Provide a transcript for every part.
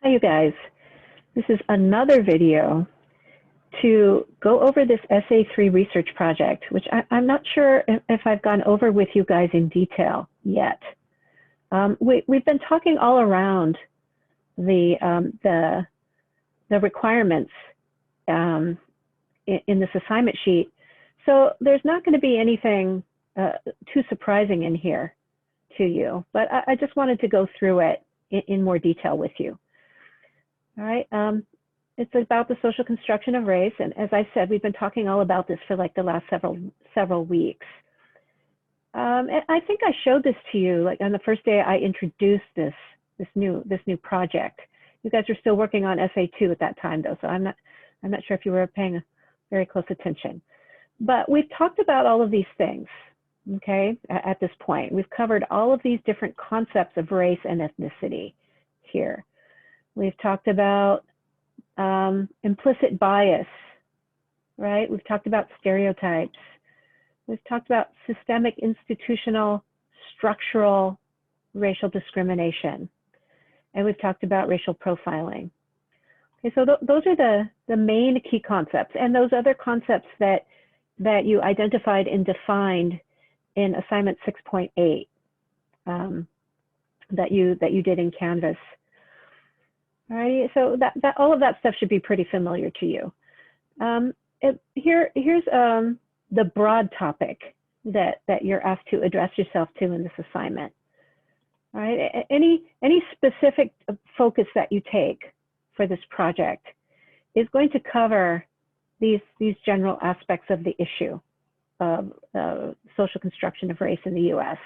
Hi, you guys. This is another video to go over this SA3 research project, which I'm not sure if I've gone over with you guys in detail yet. We've been talking all around the requirements in this assignment sheet, so there's not going to be anything too surprising in here to you, but I just wanted to go through it in more detail with you. All right, it's about the social construction of race, and as I said, we've been talking all about this for like the last several weeks. And I think I showed this to you like on the first day I introduced this new project. You guys were still working on SA2 at that time, though, so I'm not sure if you were paying very close attention. But we've talked about all of these things, okay? At this point, we've covered all of these different concepts of race and ethnicity here. We've talked about implicit bias, right? We've talked about stereotypes. We've talked about systemic, institutional, structural racial discrimination. And we've talked about racial profiling. Okay, so those are the main key concepts. And those other concepts that you identified and defined in assignment 6.8 that you did in Canvas. All right, so all of that stuff should be pretty familiar to you. Here's the broad topic that you're asked to address yourself to in this assignment. All right, any specific focus that you take for this project is going to cover these general aspects of the issue of social construction of race in the U.S.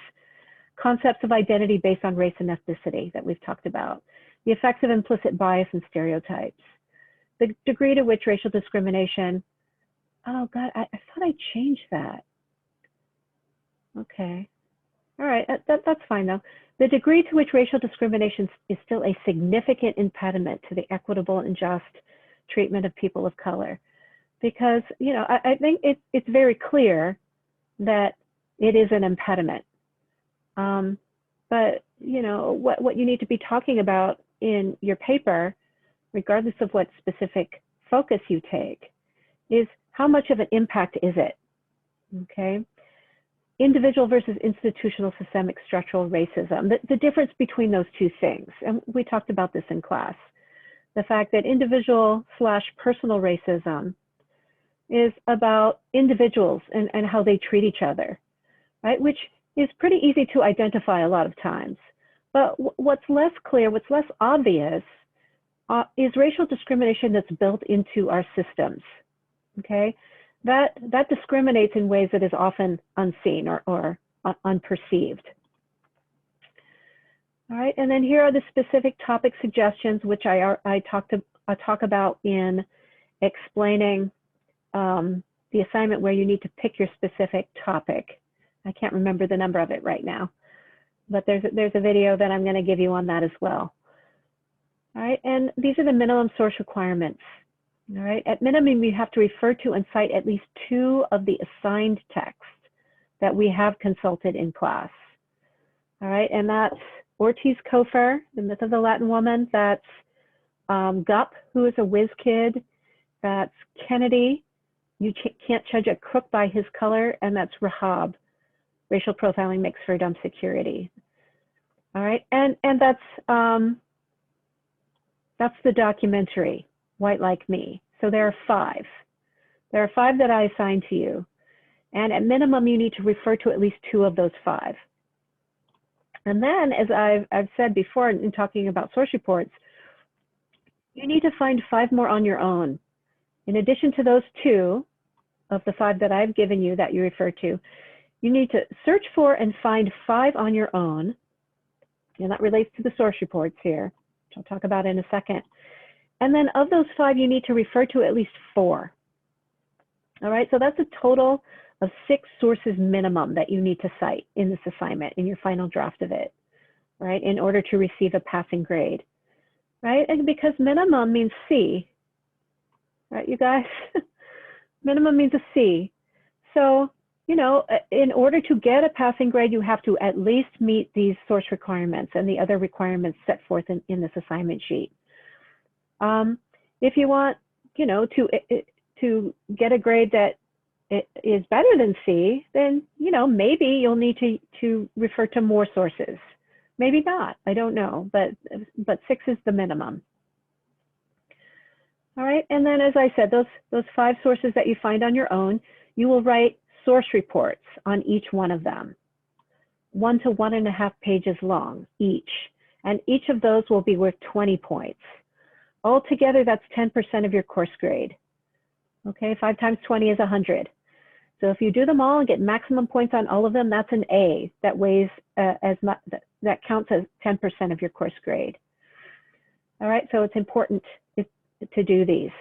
Concepts of identity based on race and ethnicity that we've talked about. The effects of implicit bias and stereotypes, the degree to which racial discrimination, oh God, I thought I changed that. Okay, all right, that's fine though. The degree to which racial discrimination is still a significant impediment to the equitable and just treatment of people of color. Because, you know, I think it's very clear that it is an impediment. But, you know, what you need to be talking about in your paper, regardless of what specific focus you take, is how much of an impact is it, okay? Individual versus institutional systemic structural racism, the difference between those two things, and we talked about this in class. The fact that individual/personal racism is about individuals and how they treat each other, right? Which is pretty easy to identify a lot of times. But what's less clear, what's less obvious is racial discrimination that's built into our systems, okay? That discriminates in ways that is often unseen or unperceived. All right, and then here are the specific topic suggestions, which I talk about in explaining the assignment where you need to pick your specific topic. I can't remember the number of it right now, but there's a video that I'm going to give you on that as well. All right, and these are the minimum source requirements. All right, at minimum, you have to refer to and cite at least 2 of the assigned texts that we have consulted in class. All right, and that's Ortiz-Cofer, The Myth of the Latin Woman. That's Gupp, who is a whiz kid. That's Kennedy, You Can't Judge a Crook by His Color. And that's Rahab, Racial Profiling Makes for Dumb Security. All right, and that's the documentary, White Like Me. So there are 5. There are 5 that I assigned to you. And at minimum, you need to refer to at least 2 of those 5. And then, as I've said before in talking about source reports, you need to find 5 more on your own. In addition to those 2 of the 5 that I've given you that you refer to, you need to search for and find 5 on your own. And that relates to the source reports here, which I'll talk about in a second. And then of those 5, you need to refer to at least 4. All right, so that's a total of 6 sources minimum that you need to cite in this assignment, in your final draft of it, right, in order to receive a passing grade, right? And because minimum means C, right, you guys? Minimum means a C. So, you know, in order to get a passing grade, you have to at least meet these source requirements and the other requirements set forth in this assignment sheet. If you want, you know, to get a grade that is better than C, then, you know, maybe you'll need to refer to more sources. Maybe not, I don't know, but 6 is the minimum. All right, and then as I said, those 5 sources that you find on your own, you will write source reports on each one of them, 1 to 1.5 pages long each, and each of those will be worth 20 points. Altogether, that's 10% of your course grade. Okay, 5 times 20 is 100. So if you do them all and get maximum points on all of them, that's an A that weighs that counts as 10% of your course grade. All right, so it's important to do these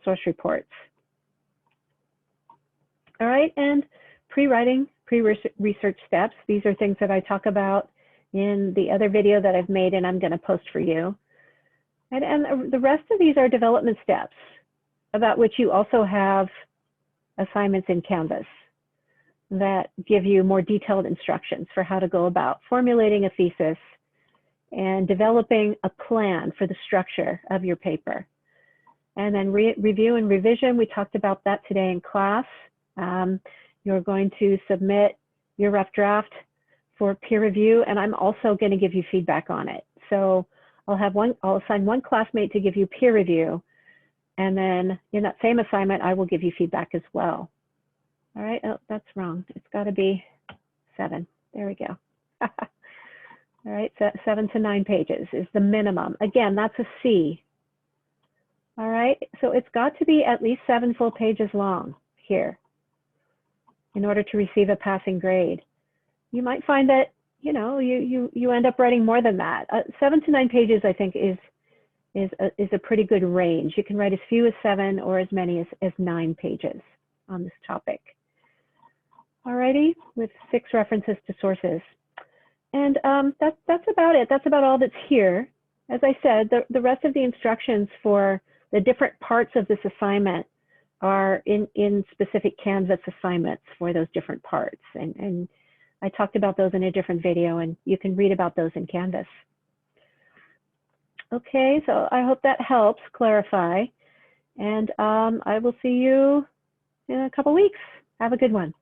source reports. All right, and pre-writing, pre-research steps. These are things that I talk about in the other video that I've made and I'm going to post for you. And the rest of these are development steps about which you also have assignments in Canvas that give you more detailed instructions for how to go about formulating a thesis and developing a plan for the structure of your paper. And then review and revision, we talked about that today in class. You're going to submit your rough draft for peer review, and I'm also going to give you feedback on it. So I'll assign one classmate to give you peer review, and then in that same assignment, I will give you feedback as well. All right, oh, that's wrong. It's got to be 7. There we go. All right, so 7 to 9 pages is the minimum. Again, that's a C. All right, so it's got to be at least 7 full pages long here in order to receive a passing grade. You might find that, you know, you end up writing more than that. 7 to 9 pages, I think, is a pretty good range. You can write as few as 7 or as many as 9 pages on this topic. Alrighty, with 6 references to sources. And that's about it. That's about all that's here. As I said, the rest of the instructions for the different parts of this assignment are in specific Canvas assignments for those different parts. And I talked about those in a different video, and you can read about those in Canvas. Okay, so I hope that helps clarify. And I will see you in a couple weeks. Have a good one.